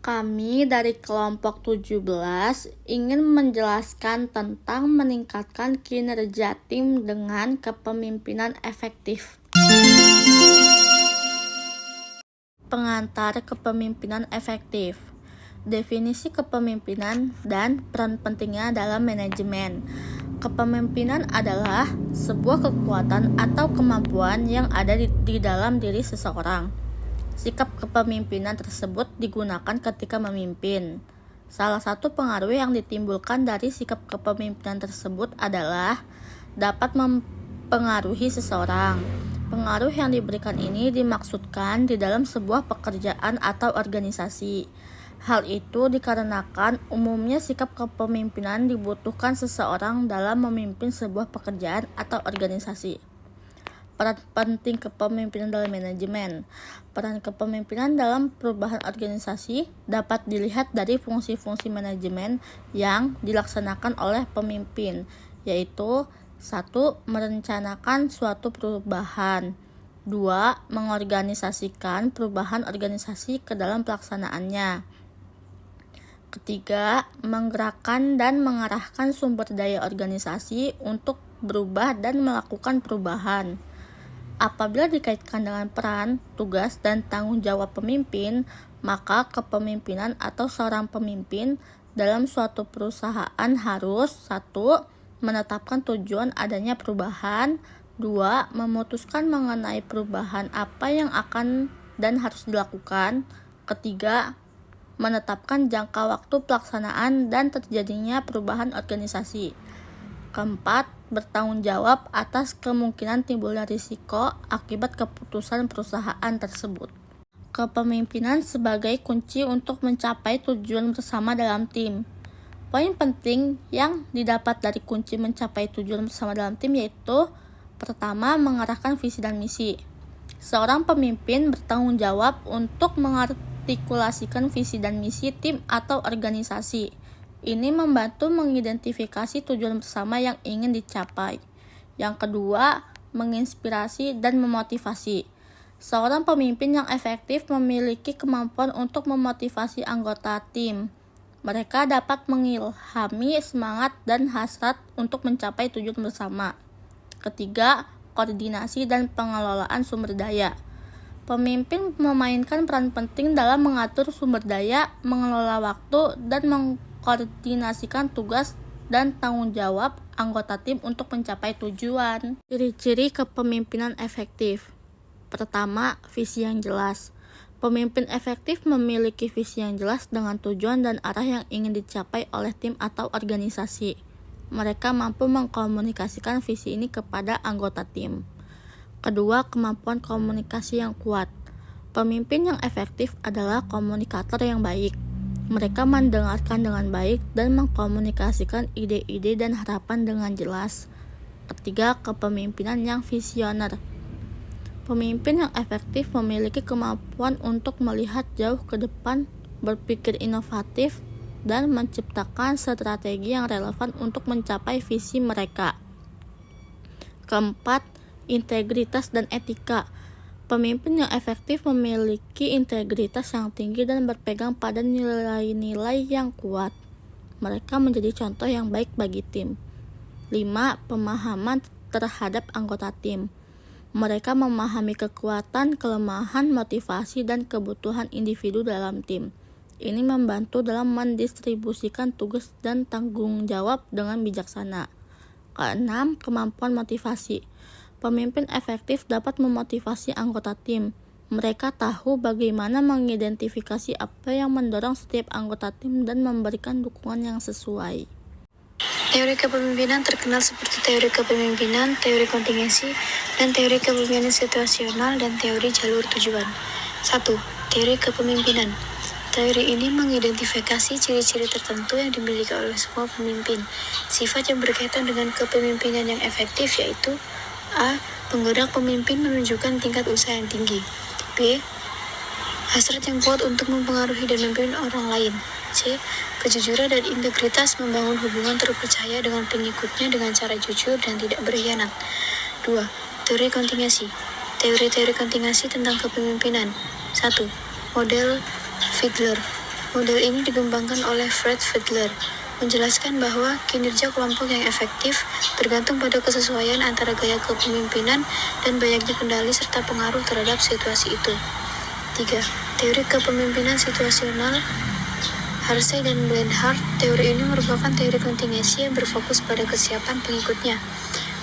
Kami dari kelompok 17 ingin menjelaskan tentang meningkatkan kinerja tim dengan kepemimpinan efektif. Pengantar kepemimpinan efektif. Definisi kepemimpinan dan peran pentingnya dalam manajemen. Kepemimpinan adalah sebuah kekuatan atau kemampuan yang ada di dalam diri seseorang. Sikap kepemimpinan tersebut digunakan ketika memimpin. Salah satu pengaruh yang ditimbulkan dari sikap kepemimpinan tersebut adalah dapat mempengaruhi seseorang. Pengaruh yang diberikan ini dimaksudkan di dalam sebuah pekerjaan atau organisasi. Hal itu dikarenakan umumnya sikap kepemimpinan dibutuhkan seseorang dalam memimpin sebuah pekerjaan atau organisasi. Peran penting kepemimpinan dalam manajemen. Peran kepemimpinan dalam perubahan organisasi dapat dilihat dari fungsi-fungsi manajemen yang dilaksanakan oleh pemimpin, yaitu 1. Merencanakan suatu perubahan. 2. Mengorganisasikan perubahan organisasi ke dalam pelaksanaannya. Ketiga, menggerakkan dan mengarahkan sumber daya organisasi untuk berubah dan melakukan perubahan. Apabila dikaitkan dengan peran, tugas, dan tanggung jawab pemimpin, maka kepemimpinan atau seorang pemimpin dalam suatu perusahaan harus 1. Menetapkan tujuan adanya perubahan. 2. Memutuskan mengenai perubahan apa yang akan dan harus dilakukan. Ketiga, menetapkan jangka waktu pelaksanaan dan terjadinya perubahan organisasi. Keempat, bertanggung jawab atas kemungkinan timbulnya risiko akibat keputusan perusahaan tersebut. Kepemimpinan sebagai kunci untuk mencapai tujuan bersama dalam tim. Poin penting yang didapat dari kunci mencapai tujuan bersama dalam tim yaitu: pertama, mengarahkan visi dan misi. Seorang pemimpin bertanggung jawab untuk mengartikulasikan visi dan misi tim atau organisasi. Ini membantu mengidentifikasi tujuan bersama yang ingin dicapai. Yang kedua, menginspirasi dan memotivasi. Seorang pemimpin yang efektif memiliki kemampuan untuk memotivasi anggota tim. Mereka dapat mengilhami semangat dan hasrat untuk mencapai tujuan bersama. Ketiga, koordinasi dan pengelolaan sumber daya. Pemimpin memainkan peran penting dalam mengatur sumber daya, mengelola waktu, dan mengkoordinasikan tugas dan tanggung jawab anggota tim untuk mencapai tujuan. Ciri-ciri kepemimpinan efektif. Pertama, visi yang jelas. Pemimpin efektif memiliki visi yang jelas dengan tujuan dan arah yang ingin dicapai oleh tim atau organisasi. Mereka mampu mengkomunikasikan visi ini kepada anggota tim. Kedua, kemampuan komunikasi yang kuat. Pemimpin yang efektif adalah komunikator yang baik. Mereka mendengarkan dengan baik dan mengkomunikasikan ide-ide dan harapan dengan jelas. Ketiga, kepemimpinan yang visioner. Pemimpin yang efektif memiliki kemampuan untuk melihat jauh ke depan, berpikir inovatif, dan menciptakan strategi yang relevan untuk mencapai visi mereka. Keempat, integritas dan etika. Pemimpin yang efektif memiliki integritas yang tinggi dan berpegang pada nilai-nilai yang kuat. Mereka menjadi contoh yang baik bagi tim. 5. Pemahaman terhadap anggota tim. Mereka memahami kekuatan, kelemahan, motivasi, dan kebutuhan individu dalam tim. Ini membantu dalam mendistribusikan tugas dan tanggung jawab dengan bijaksana. Keenam, kemampuan motivasi. Pemimpin efektif dapat memotivasi anggota tim. Mereka tahu bagaimana mengidentifikasi apa yang mendorong setiap anggota tim dan memberikan dukungan yang sesuai. Teori kepemimpinan terkenal seperti teori kepemimpinan, teori kontingensi, dan teori kepemimpinan situasional dan teori jalur tujuan. 1. Teori kepemimpinan. Teori ini mengidentifikasi ciri-ciri tertentu yang dimiliki oleh semua pemimpin. Sifat yang berkaitan dengan kepemimpinan yang efektif yaitu: A. Penggerak pemimpin menunjukkan tingkat usaha yang tinggi. B. Hasrat yang kuat untuk mempengaruhi dan memimpin orang lain. C. Kejujuran dan integritas membangun hubungan terpercaya dengan pengikutnya dengan cara jujur dan tidak berkhianat. 2. Teori kontingensi. Teori-teori kontingensi tentang kepemimpinan. 1. Model Fiedler. Model ini dikembangkan oleh Fred Fiedler, menjelaskan bahwa kinerja kelompok yang efektif bergantung pada kesesuaian antara gaya kepemimpinan dan banyaknya kendali serta pengaruh terhadap situasi itu. 3. Teori kepemimpinan situasional Harsey dan Blenhart. Teori ini merupakan teori kontingensi yang berfokus pada kesiapan pengikutnya.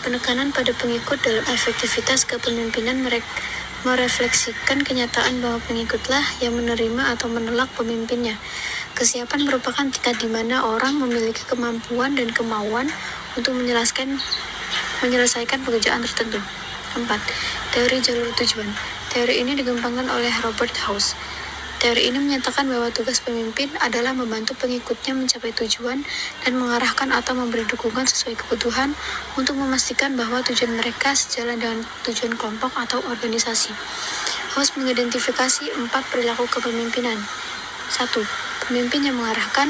Penekanan pada pengikut dalam efektivitas kepemimpinan merefleksikan kenyataan bahwa pengikutlah yang menerima atau menolak pemimpinnya. Kesiapan merupakan tingkat di mana orang memiliki kemampuan dan kemauan untuk menyelesaikan pekerjaan tertentu. 4. Teori jalur tujuan. Teori ini dikembangkan oleh Robert House. Teori ini menyatakan bahwa tugas pemimpin adalah membantu pengikutnya mencapai tujuan dan mengarahkan atau memberi dukungan sesuai kebutuhan untuk memastikan bahwa tujuan mereka sejalan dengan tujuan kelompok atau organisasi. House mengidentifikasi 4 perilaku kepemimpinan. 1. Pemimpin yang mengarahkan.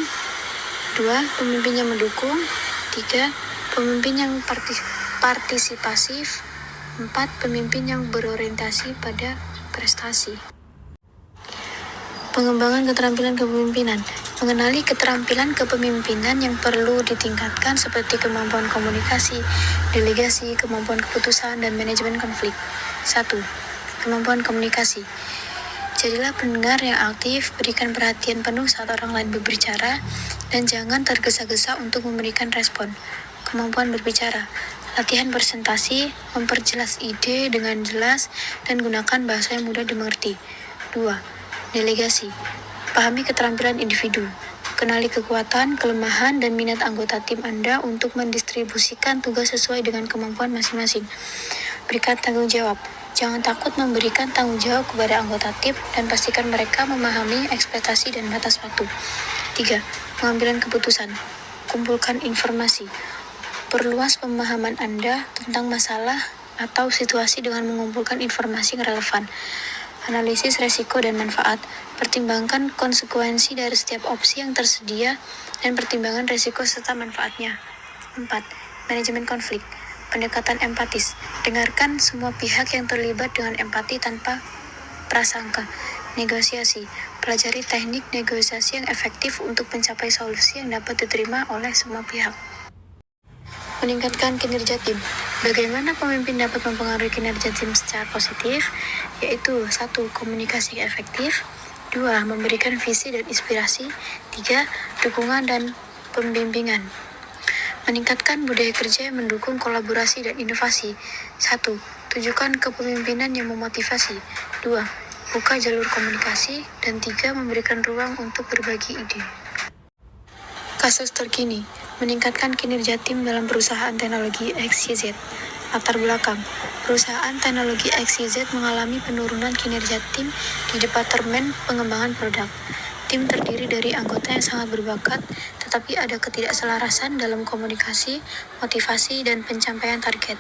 2. Pemimpin yang mendukung. 3. Pemimpin yang partisipasif. 4. Pemimpin yang berorientasi pada prestasi. Pengembangan keterampilan kepemimpinan. Mengenali keterampilan kepemimpinan yang perlu ditingkatkan seperti kemampuan komunikasi, delegasi, kemampuan keputusan, dan manajemen konflik. 1. Kemampuan komunikasi. Jadilah pendengar yang aktif, berikan perhatian penuh saat orang lain berbicara, dan jangan tergesa-gesa untuk memberikan respon. Kemampuan berbicara. Latihan presentasi, memperjelas ide dengan jelas, dan gunakan bahasa yang mudah dimengerti. 2. Delegasi. Pahami keterampilan individu. Kenali kekuatan, kelemahan, dan minat anggota tim Anda untuk mendistribusikan tugas sesuai dengan kemampuan masing-masing. Berikan tanggung jawab. Jangan takut memberikan tanggung jawab kepada anggota tim dan pastikan mereka memahami ekspektasi dan batas waktu. 3. Pengambilan keputusan. Kumpulkan informasi. Perluas pemahaman Anda tentang masalah atau situasi dengan mengumpulkan informasi yang relevan. Analisis resiko dan manfaat. Pertimbangkan konsekuensi dari setiap opsi yang tersedia dan pertimbangan resiko serta manfaatnya. 4. Manajemen konflik. Pendekatan empatis. Dengarkan semua pihak yang terlibat dengan empati tanpa prasangka. Negosiasi. Pelajari teknik negosiasi yang efektif untuk mencapai solusi yang dapat diterima oleh semua pihak. Meningkatkan kinerja tim. Bagaimana pemimpin dapat mempengaruhi kinerja tim secara positif? Yaitu 1. Komunikasi efektif. 2. Memberikan visi dan inspirasi. 3. Dukungan dan pembimbingan. Meningkatkan budaya kerja yang mendukung kolaborasi dan inovasi. 1. Tunjukkan kepemimpinan yang memotivasi. 2. Buka jalur komunikasi. Dan 3. Memberikan ruang untuk berbagi ide. Kasus terkini. Meningkatkan kinerja tim dalam perusahaan teknologi XYZ. Latar belakang. Perusahaan teknologi XYZ mengalami penurunan kinerja tim di Departemen Pengembangan Produk. Tim terdiri dari anggota yang sangat berbakat, tetapi ada ketidakselarasan dalam komunikasi, motivasi, dan pencapaian target.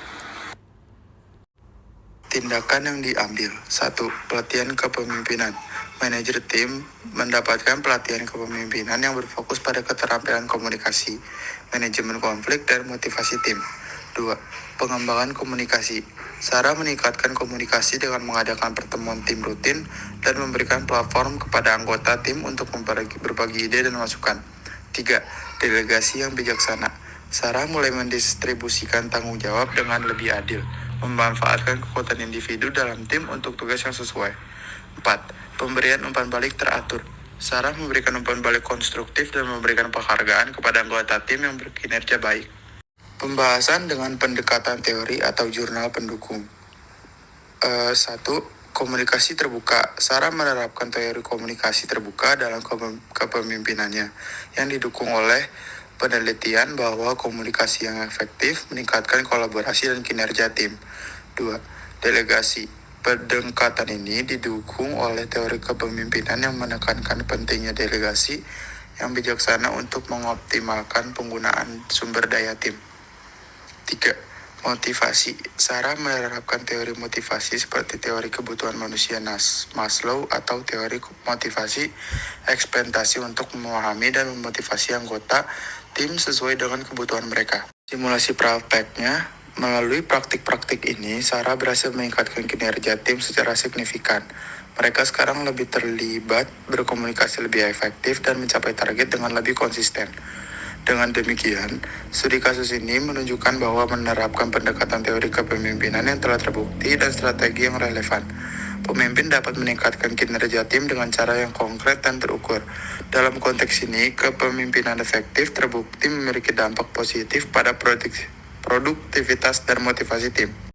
Tindakan yang diambil. 1. Pelatihan kepemimpinan. Manajer tim mendapatkan pelatihan kepemimpinan yang berfokus pada keterampilan komunikasi, manajemen konflik, dan motivasi tim. 2. Pengembangan komunikasi. Sarah meningkatkan komunikasi dengan mengadakan pertemuan tim rutin dan memberikan platform kepada anggota tim untuk berbagi ide dan masukan. 3. Delegasi yang bijaksana. Sarah mulai mendistribusikan tanggung jawab dengan lebih adil, memanfaatkan kekuatan individu dalam tim untuk tugas yang sesuai. 4. Pemberian umpan balik teratur. Sarah memberikan umpan balik konstruktif dan memberikan penghargaan kepada anggota tim yang berkinerja baik. Pembahasan dengan pendekatan teori atau jurnal pendukung. 1. Komunikasi terbuka. Sarah menerapkan teori komunikasi terbuka dalam kepemimpinannya, yang didukung oleh penelitian bahwa komunikasi yang efektif meningkatkan kolaborasi dan kinerja tim. 2. Delegasi. Pendekatan ini didukung oleh teori kepemimpinan yang menekankan pentingnya delegasi yang bijaksana untuk mengoptimalkan penggunaan sumber daya tim. 3. Motivasi. Sarah menerapkan teori motivasi seperti teori kebutuhan manusia Maslow atau teori motivasi ekspektasi untuk memahami dan memotivasi anggota tim sesuai dengan kebutuhan mereka. Simulasi prakteknya. Melalui praktik-praktik ini, Sarah berhasil meningkatkan kinerja tim secara signifikan. Mereka sekarang lebih terlibat, berkomunikasi lebih efektif, dan mencapai target dengan lebih konsisten. Dengan demikian, studi kasus ini menunjukkan bahwa menerapkan pendekatan teori kepemimpinan yang telah terbukti dan strategi yang relevan, pemimpin dapat meningkatkan kinerja tim dengan cara yang konkret dan terukur. Dalam konteks ini, kepemimpinan efektif terbukti memiliki dampak positif pada produktivitas dan motivasi tim.